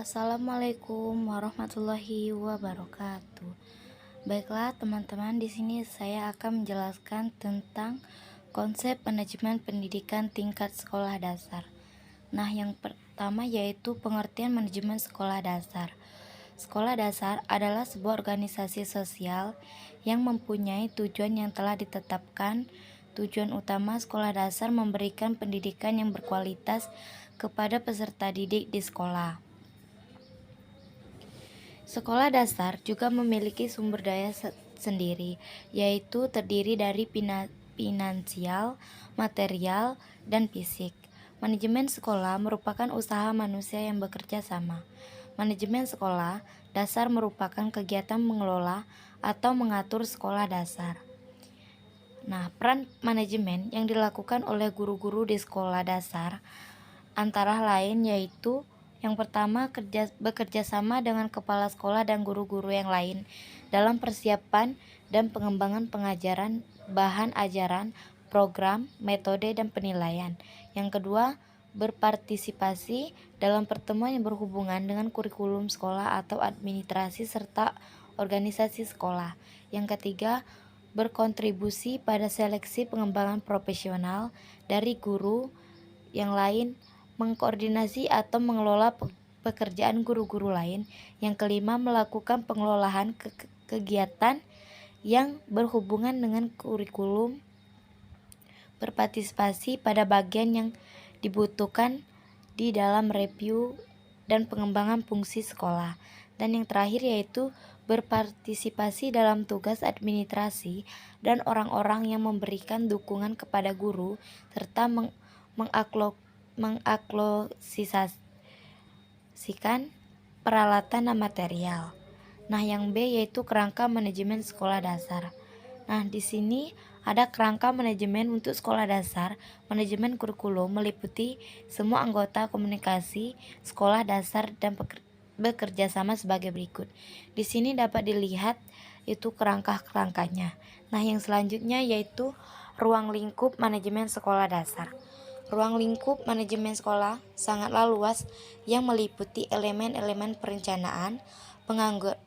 Assalamualaikum warahmatullahi wabarakatuh. Baiklah teman-teman, di sini saya akan menjelaskan tentang konsep manajemen pendidikan tingkat sekolah dasar. Nah, yang pertama yaitu pengertian manajemen sekolah dasar. Sekolah dasar adalah sebuah organisasi sosial yang mempunyai tujuan yang telah ditetapkan. Tujuan utama sekolah dasar memberikan pendidikan yang berkualitas kepada peserta didik di sekolah. Sekolah dasar juga memiliki sumber daya sendiri, yaitu terdiri dari finansial, material, dan fisik. Manajemen sekolah merupakan usaha manusia yang bekerja sama. Manajemen sekolah dasar merupakan kegiatan mengelola atau mengatur sekolah dasar. Nah, peran manajemen yang dilakukan oleh guru-guru di sekolah dasar antara lain yaitu yang pertama, bekerja sama dengan kepala sekolah dan guru-guru yang lain dalam persiapan dan pengembangan pengajaran, bahan ajaran, program, metode, dan penilaian. Yang kedua, berpartisipasi dalam pertemuan yang berhubungan dengan kurikulum sekolah atau administrasi serta organisasi sekolah. Yang ketiga, berkontribusi pada seleksi pengembangan profesional dari guru yang lain, mengkoordinasi atau mengelola pekerjaan guru-guru lain. Yang kelima, melakukan pengelolaan kegiatan yang berhubungan dengan kurikulum, berpartisipasi pada bagian yang dibutuhkan di dalam review dan pengembangan fungsi sekolah. Dan yang terakhir yaitu berpartisipasi dalam tugas administrasi dan orang-orang yang memberikan dukungan kepada guru serta mengaklosisikan peralatan dan material. Nah, yang B yaitu kerangka manajemen sekolah dasar. Nah, di sini ada kerangka manajemen untuk sekolah dasar. Manajemen kurikulum meliputi semua anggota komunikasi sekolah dasar dan bekerja sama sebagai berikut. Di sini dapat dilihat itu kerangkanya. Nah, yang selanjutnya yaitu ruang lingkup manajemen sekolah dasar. Ruang lingkup manajemen sekolah sangatlah luas yang meliputi elemen-elemen perencanaan,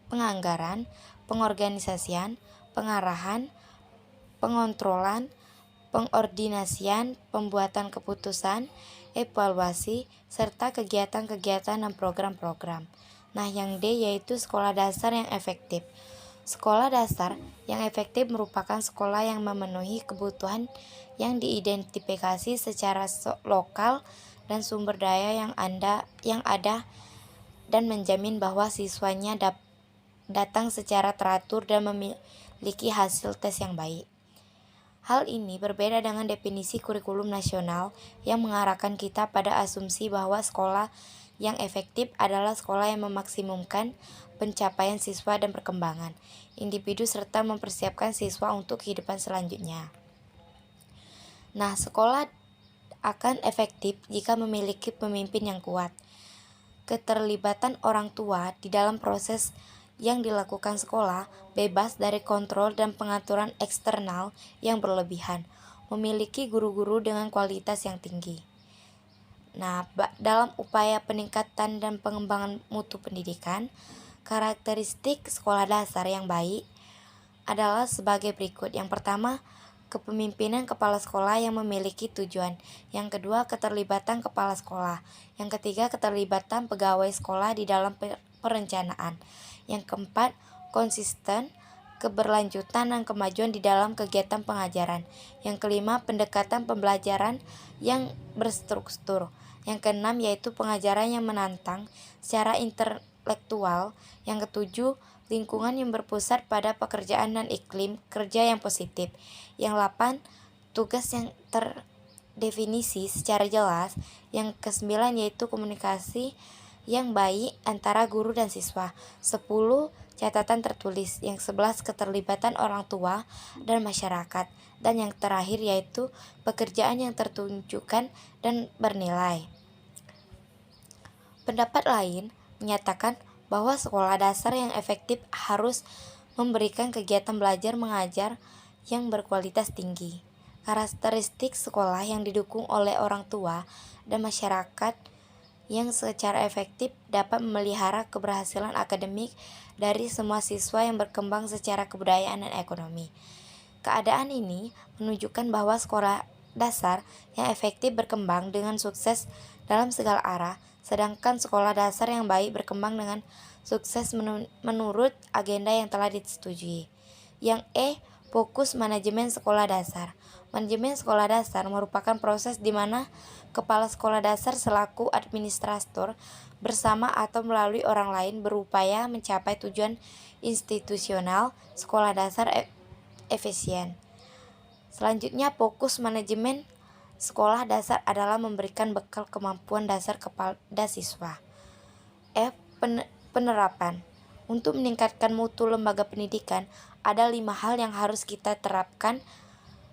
penganggaran, pengorganisasian, pengarahan, pengontrolan, pengordinasian, pembuatan keputusan, evaluasi, serta kegiatan-kegiatan dan program-program. Nah, yang D yaitu sekolah dasar yang efektif. Sekolah dasar yang efektif merupakan sekolah yang memenuhi kebutuhan yang diidentifikasi secara lokal dan sumber daya yang ada dan menjamin bahwa siswanya datang secara teratur dan memiliki hasil tes yang baik. Hal ini berbeda dengan definisi kurikulum nasional yang mengarahkan kita pada asumsi bahwa sekolah yang efektif adalah sekolah yang memaksimumkan pencapaian siswa dan perkembangan individu serta mempersiapkan siswa untuk kehidupan selanjutnya. Nah, sekolah akan efektif jika memiliki pemimpin yang kuat. Keterlibatan orang tua di dalam proses yang dilakukan sekolah bebas dari kontrol dan pengaturan eksternal yang berlebihan, memiliki guru-guru dengan kualitas yang tinggi. Nah, dalam upaya peningkatan dan pengembangan mutu pendidikan, karakteristik sekolah dasar yang baik adalah sebagai berikut. Yang pertama, kepemimpinan kepala sekolah yang memiliki tujuan. Yang kedua, keterlibatan kepala sekolah. Yang ketiga, keterlibatan pegawai sekolah di dalam perencanaan. Yang keempat, konsisten, keberlanjutan dan kemajuan di dalam kegiatan pengajaran. Yang kelima, pendekatan pembelajaran yang berstruktur. Yang keenam yaitu pengajaran yang menantang secara intelektual. Yang ketujuh, lingkungan yang berpusat pada pekerjaan dan iklim kerja yang positif. Yang delapan, tugas yang terdefinisi secara jelas. Yang kesembilan yaitu komunikasi yang baik antara guru dan siswa. 10. Catatan tertulis. Yang 11. Keterlibatan orang tua dan masyarakat. Dan yang terakhir yaitu pekerjaan yang tertunjukkan dan bernilai. Pendapat lain menyatakan bahwa sekolah dasar yang efektif harus memberikan kegiatan belajar mengajar yang berkualitas tinggi. Karakteristik sekolah yang didukung oleh orang tua dan masyarakat yang secara efektif dapat memelihara keberhasilan akademik dari semua siswa yang berkembang secara kebudayaan dan ekonomi. Keadaan ini menunjukkan bahwa sekolah dasar yang efektif berkembang dengan sukses dalam segala arah, sedangkan sekolah dasar yang baik berkembang dengan sukses menurut agenda yang telah disetujui. Yang fokus manajemen sekolah dasar. Manajemen sekolah dasar merupakan proses di mana kepala sekolah dasar selaku administrator bersama atau melalui orang lain berupaya mencapai tujuan institusional sekolah dasar efisien. Selanjutnya, fokus manajemen sekolah dasar adalah memberikan bekal kemampuan dasar kepada siswa. Penerapan. Untuk meningkatkan mutu lembaga pendidikan, ada 5 hal yang harus kita terapkan,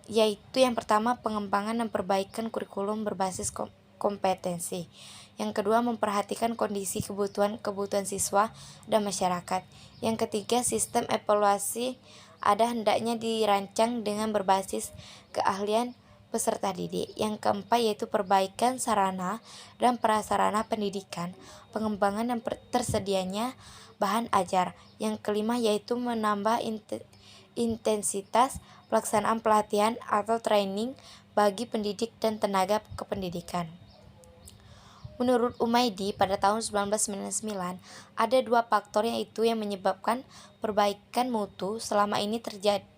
yaitu yang pertama, pengembangan dan perbaikan kurikulum berbasis kompetensi. Yang kedua, memperhatikan kondisi kebutuhan siswa dan masyarakat. Yang ketiga, sistem evaluasi ada hendaknya dirancang dengan berbasis keahlian peserta didik. Yang keempat yaitu perbaikan sarana dan prasarana pendidikan, pengembangan dan tersedianya bahan ajar. Yang kelima yaitu menambah intensitas pelaksanaan pelatihan atau training bagi pendidik dan tenaga kependidikan. Menurut Umaidi pada tahun 1999, ada 2 faktor yaitu yang menyebabkan perbaikan mutu selama ini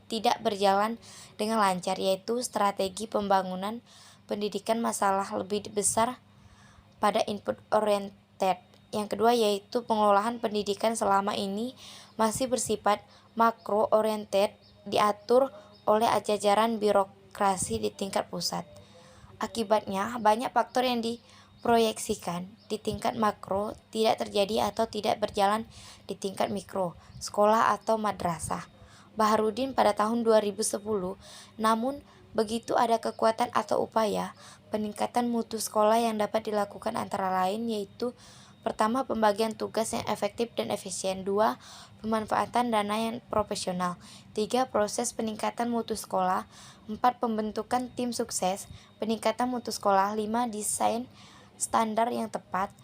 tidak berjalan dengan lancar, yaitu strategi pembangunan pendidikan masalah lebih besar pada input oriented. Yang kedua yaitu pengelolaan pendidikan selama ini masih bersifat makro oriented, diatur oleh jajaran birokrasi di tingkat pusat. Akibatnya, banyak faktor yang diproyeksikan di tingkat makro tidak terjadi atau tidak berjalan di tingkat mikro, sekolah atau madrasah. Baharudin pada tahun 2010, namun begitu ada kekuatan atau upaya peningkatan mutu sekolah yang dapat dilakukan antara lain yaitu pertama, pembagian tugas yang efektif dan efisien. 2. Pemanfaatan dana yang profesional. 3. Proses peningkatan mutu sekolah. 4. Pembentukan tim sukses peningkatan mutu sekolah. 5. Desain standar yang tepat.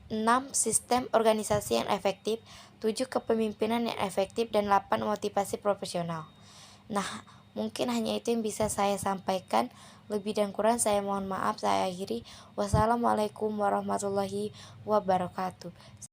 6. Sistem organisasi yang efektif. 7. Kepemimpinan yang efektif. Dan 8. Motivasi profesional. Nah, mungkin hanya itu yang bisa saya sampaikan. Lebih dan kurang saya mohon maaf, saya akhiri. Wassalamualaikum warahmatullahi wabarakatuh.